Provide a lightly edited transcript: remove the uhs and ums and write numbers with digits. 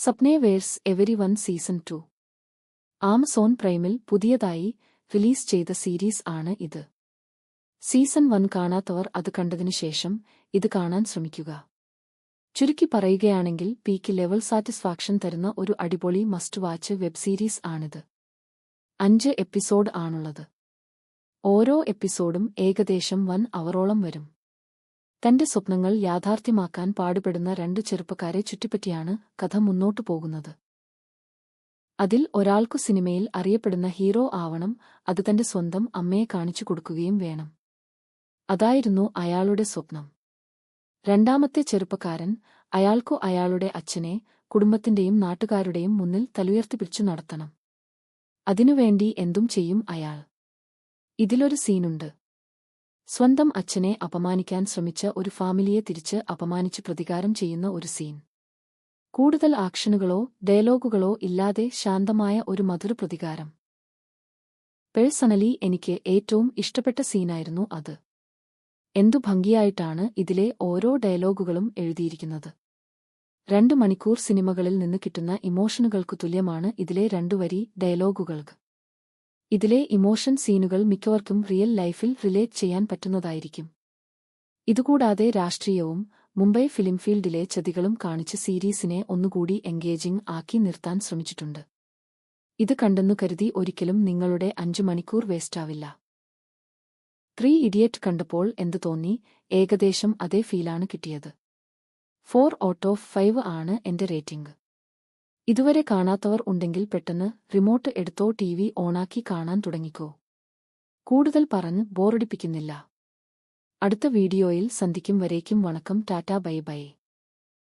സപ്നെ verse everyone season 2 Amazon പ്രൈമിൽ പുതിയതായി release ചെയ്ത series ആണ് ഇത്. സീസൺ 1 കാണാത്തവർ അത് കണ്ടതിനു ശേഷം ഇത് കാണാൻ ശ്രമിക്കുക. ചുരുക്കി പറയുകയാണെങ്കിൽ പീക്ക് ലെവൽ സാറ്റിസ്ഫാക്ഷൻ തരുന്ന ഒരു അടിപൊളി മസ്റ്റ് വാച്ച് വെബ് സീരീസ് ആണിത്. 5 എപ്പിസോഡ് ആണുള്ളത്. ഓരോ എപ്പിസോഡും ഏകദേശം 1 അവറോളം വരും. തന്റെ സ്വപ്നങ്ങൾ യാഥാർത്ഥ്യമാക്കാൻ പാടുപെടുന്ന 2 ചെറുപ്പക്കാരെ ചുറ്റിപ്പറ്റിയാണ് കഥ മുന്നോട്ടു പോകുന്നത്. അതിൽ ഒരാൾക്കു സിനിമയിൽ അറിയപ്പെടുന്ന ഹീറോ ആവണം, അത് തന്റെ സ്വന്തം അമ്മയെ കാണിച്ചു കൊടുക്കുകയും വേണം. അതായിരുന്നു അയാളുടെ സ്വപ്നം. രണ്ടാമത്തെ ചെറുപ്പക്കാരൻ, അയാൾക്കു അയാളുടെ അച്ഛനെ കുടുംബത്തിന്റെയും നാട്ടുകാരുടെയും മുന്നിൽ തലയുയർത്തിപ്പിടിച്ചു നടത്തണം. അതിനുവേണ്ടി എന്തും ചെയ്യും അയാൾ. ഇതിലൊരു സീനുണ്ട്. സ്വന്തം അച്ഛനെ അപമാനിക്കാൻ ശ്രമിച്ച ഒരു ഫാമിലിയെ തിരിച്ച് അപമാനിച്ച് പ്രതികാരം ചെയ്യുന്ന ഒരു സീൻ. കൂടുതൽ ആക്ഷനുകളോ ഡയലോഗുകളോ ഇല്ലാതെ ശാന്തമായ ഒരു മധുര പ്രതികാരം. പേഴ്സണലി എനിക്ക് ഏറ്റവും ഇഷ്ടപ്പെട്ട സീനായിരുന്നു അത്. എന്തു ഭംഗിയായിട്ടാണ് ഇതിലെ ഓരോ ഡയലോഗുകളും എഴുതിയിരിക്കുന്നത്. 2 മണിക്കൂർ സിനിമകളിൽ നിന്ന് കിട്ടുന്ന ഇമോഷനുകൾക്കു തുല്യമാണ് ഇതിലെ 2 വരി ഡയലോഗുകൾക്ക്. ഇതിലെ ഇമോഷൻ സീനുകൾ മിക്കവർക്കും റിയൽ ലൈഫിൽ റിലേറ്റ് ചെയ്യാൻ പറ്റുന്നതായിരിക്കും. ഇതുകൂടാതെ രാഷ്ട്രീയവും മുംബൈ ഫിലിം ഫീൽഡിലെ ചതികളും കാണിച്ച് സീരീസിനെ ഒന്നുകൂടി എൻഗേജിംഗ് ആക്കി നിർത്താൻ ശ്രമിച്ചിട്ടുണ്ട്. ഇത് കണ്ടെന്നു കരുതി ഒരിക്കലും നിങ്ങളുടെ 5 മണിക്കൂർ വേസ്റ്റാവില്ല. 3 ഇഡിയറ്റ് കണ്ടപ്പോൾ എന്തു തോന്നി? ഏകദേശം അതേ ഫീലാണ് കിട്ടിയത്. 4 ഔട്ട് ഓഫ് 5 ആണ് എന്റെ റേറ്റിംഗ്. ഇതുവരെ കാണാത്തവർ ഉണ്ടെങ്കിൽ പെട്ടെന്ന് റിമോട്ട് എടുത്തോ, TV ഓണാക്കി കാണാൻ തുടങ്ങിക്കോ. കൂടുതൽ പറഞ്ഞ് ബോറടിപ്പിക്കുന്നില്ല. അടുത്ത വീഡിയോയിൽ സന്ധിക്കും വരേക്കും വണക്കം, ടാറ്റാ, ബൈ ബൈ.